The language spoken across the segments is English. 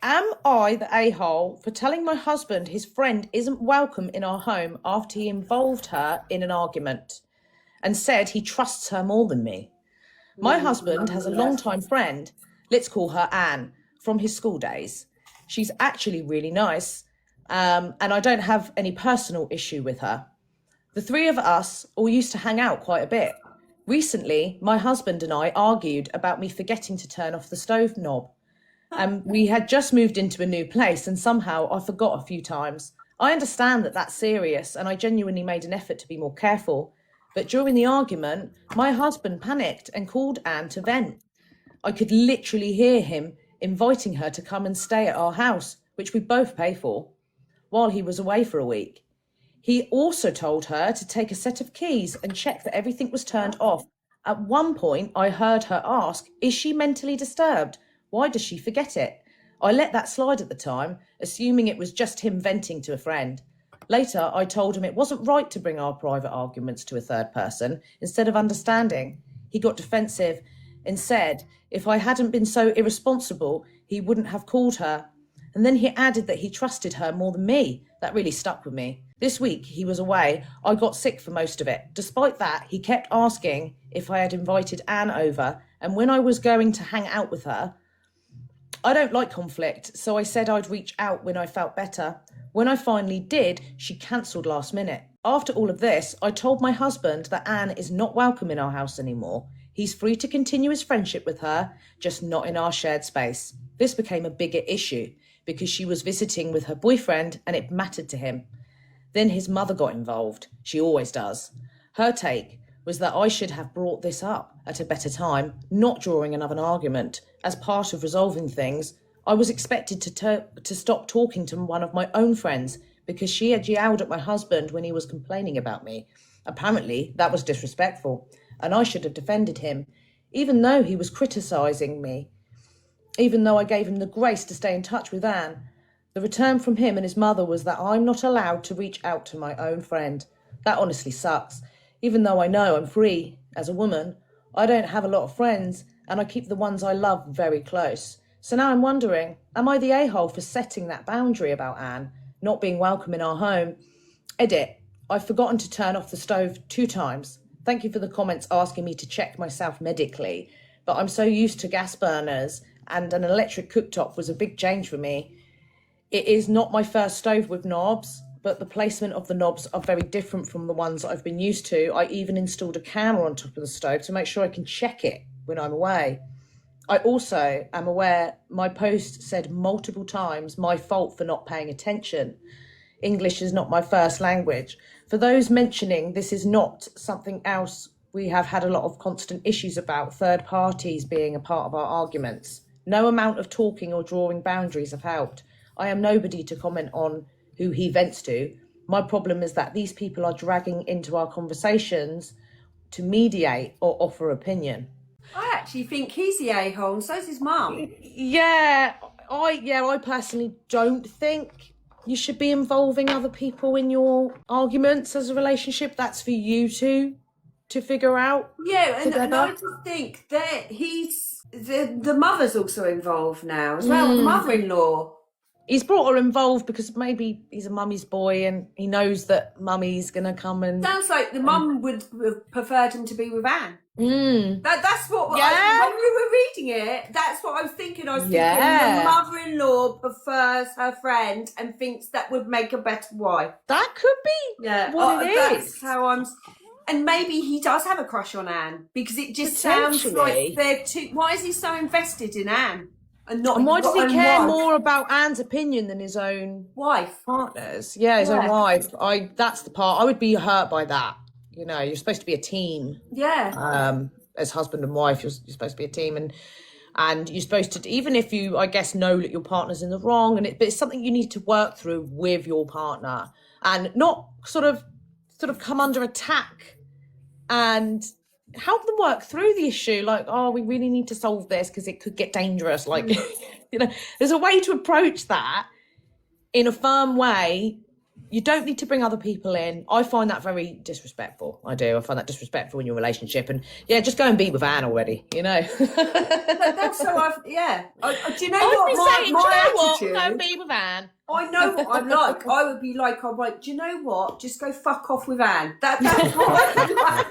Am I the a-hole for telling my husband his friend isn't welcome in our home after he involved her in an argument and said he trusts her more than me? My husband has a long-time friend, let's call her Anne, from his school days. She's actually really nice, and I don't have any personal issue with her. The three of us all used to hang out quite a bit. Recently, my husband and I argued about me forgetting to turn off the stove knob. We had just moved into a new place and somehow I forgot a few times. I understand that that's serious and I genuinely made an effort to be more careful. But during the argument, my husband panicked and called Anne to vent. I could literally hear him inviting her to come and stay at our house, which we both pay for, while he was away for a week. He also told her to take a set of keys and check that everything was turned off. At one point, I heard her ask, is she mentally disturbed? Why does she forget it? I let that slide at the time, assuming it was just him venting to a friend. Later, I told him it wasn't right to bring our private arguments to a third person instead of understanding. He got defensive and said if I hadn't been so irresponsible, he wouldn't have called her. And then he added that he trusted her more than me. That really stuck with me. This week he was away. I got sick for most of it. Despite that, he kept asking if I had invited Anne over, and when I was going to hang out with her, I don't like conflict, so I said I'd reach out when I felt better. When I finally did, she cancelled last minute. After all of this, I told my husband that Anne is not welcome in our house anymore. He's free to continue his friendship with her, just not in our shared space. This became a bigger issue because she was visiting with her boyfriend and it mattered to him. Then his mother got involved. She always does. Her take was that I should have brought this up at a better time, not during another argument. As part of resolving things, I was expected to stop talking to one of my own friends because she had yelled at my husband when he was complaining about me. Apparently, that was disrespectful, and I should have defended him, even though he was criticising me, even though I gave him the grace to stay in touch with Anne. The return from him and his mother was that I'm not allowed to reach out to my own friend. That honestly sucks. Even though I know I'm free as a woman, I don't have a lot of friends and I keep the ones I love very close. So now I'm wondering, am I the a-hole for setting that boundary about Anne not being welcome in our home? Edit, I've forgotten to turn off the stove 2 times. Thank you for the comments asking me to check myself medically, but I'm so used to gas burners and an electric cooktop was a big change for me. It is not my first stove with knobs, but the placement of the knobs are very different from the ones I've been used to. I even installed a camera on top of the stove to make sure I can check it when I'm away. I also am aware my post said multiple times my fault for not paying attention. English is not my first language. For those mentioning this is not something else we have had a lot of constant issues about, third parties being a part of our arguments. No amount of talking or drawing boundaries have helped. I am nobody to comment on who he vents to. My problem is that these people are dragging into our conversations to mediate or offer opinion. I actually think he's the a-hole, and so's his mum. I personally don't think you should be involving other people in your arguments as a relationship. That's for you two to figure out. Yeah, and I just think that the mother's also involved now as well, the mother-in-law. He's brought her involved because maybe he's a mummy's boy and he knows that mummy's going to come and... Sounds like the mum would have preferred him to be with Anne. That's what... when we were reading it, that's what I was thinking. I was thinking the mother-in-law prefers her friend and thinks that would make a better wife. That could be what it is. That's how I'm... And maybe he does have a crush on Anne because it just sounds like they're too... Why is he so invested in Anne? And why does he care more about Anne's opinion than his own partner's? Yeah, his own wife. That's the part. I would be hurt by that. You know, you're supposed to be a team. Yeah. As husband and wife, you're supposed to be a team, and you're supposed to, even if you, I guess, know that your partner's in the wrong, but it's something you need to work through with your partner, and not sort of come under attack and help them work through the issue. Like, oh, we really need to solve this because it could get dangerous. Like, there's a way to approach that in a firm way You don't need to bring other people in. I find that very disrespectful. I do. I find that disrespectful in your relationship. And yeah, just go and be with Anne already, you know. That's so I've, yeah. Do you know I'd what? be My saying, do you know attitude, what? Go and be with Anne. I know what I'm like. I would be like, I'm like, do you know what? Just go fuck off with Anne. That's what I'd be like.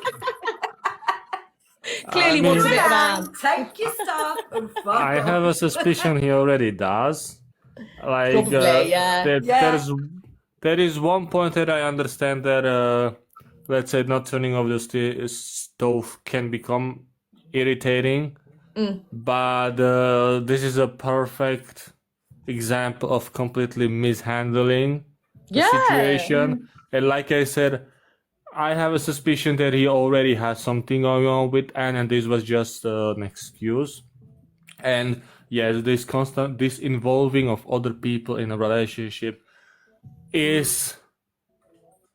Clearly wants a bit of Anne. Take your stuff and fuck off. I have a suspicion he already does. Like, Probably, yeah. There is one point that I understand that, let's say, not turning off the stove can become irritating. But this is a perfect example of completely mishandling the situation. And like I said, I have a suspicion that he already has something going on with Anne, and this was just an excuse. And yes, this involving of other people in a relationship is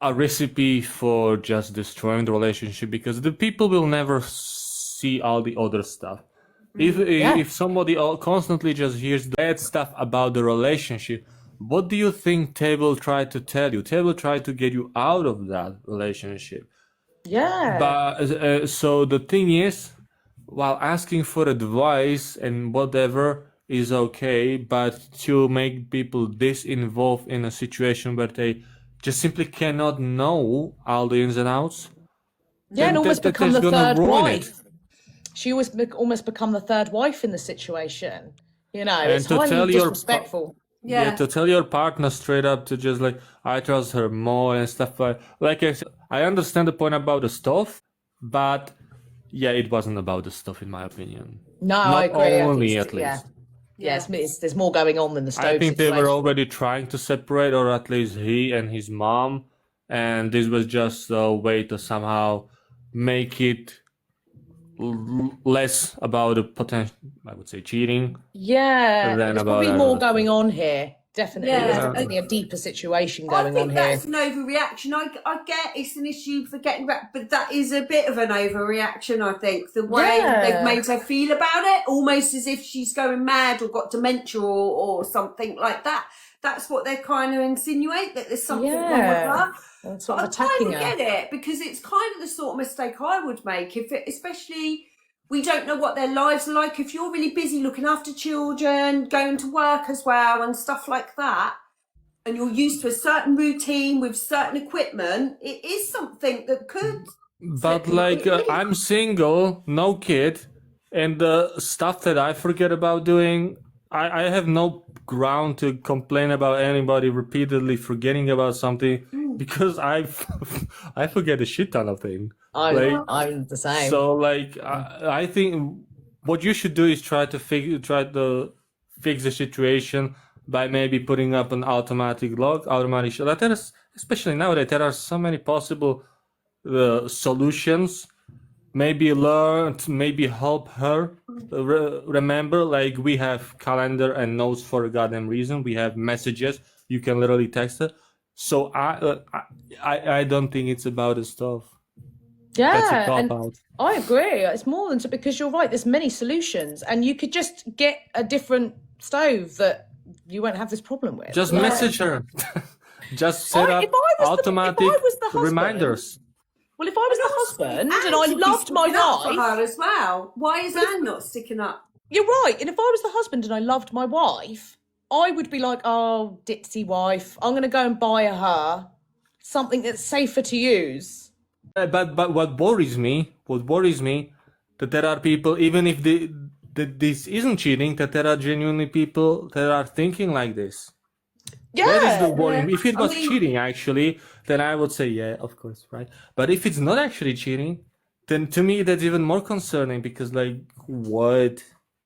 a recipe for just destroying the relationship, because the people will never see all the other stuff. If somebody constantly just hears bad stuff about the relationship, what do you think they will try to tell you? They will try to get you out of that relationship. Yeah. But so the thing is, while asking for advice and whatever is okay, but to make people disinvolved in a situation where they just simply cannot know all the ins and outs. Yeah, and almost become the third wife. It. She almost become the third wife in the situation. You know, and it's highly disrespectful. Yeah, to tell your partner straight up to just like, I trust her more and stuff like I said, I understand the point about the stuff, but yeah, it wasn't about the stuff in my opinion. No, Not I agree. Only at least. Yeah, there's more going on than the stove I think situation. they were already trying to separate, or at least he and his mom, and this was just a way to somehow make it less about the potential, I would say, cheating. Yeah, there's probably more going on here. Definitely, there's definitely a deeper situation going on here. I think that's an overreaction. I get it's an issue for getting back, but that is a bit of an overreaction. I think the way they've made her feel about it, almost as if she's going mad or got dementia or something like that. That's what they kind of insinuate, that there's something wrong with her. And sort of attacking her. I kind of get it, because it's kind of the sort of mistake I would make especially. We don't know what their lives are like. If you're really busy looking after children, going to work as well and stuff like that, and you're used to a certain routine with certain equipment, it is something that could... But like, I'm single, no kid, and the stuff that I forget about doing, I have no ground to complain about anybody repeatedly forgetting about something, because I forget a shit ton of things. I'm the same. So like, I think what you should do is try to fix the situation by maybe putting up an automatic shut. Especially nowadays, there are so many possible solutions. Maybe help her remember, like, we have calendar and notes for a goddamn reason. We have messages. You can literally text her. So I don't think it's about the stuff. Yeah, and I agree. It's more than because you're right. There's many solutions, and you could just get a different stove that you won't have this problem with. Just message her. Just set up automatic reminders. Well, if I was the husband and I loved my wife, her as well, why is Anne not sticking up? You're right. And if I was the husband and I loved my wife, I would be like, oh, ditzy wife, I'm going to go and buy her something that's safer to use. But what worries me, that there are people, even if this isn't cheating, that there are genuinely people that are thinking like this. Yeah. That is the worry. If it was cheating, actually, then I would say, yeah, of course, right? But if it's not actually cheating, then to me, that's even more concerning, because, like, what?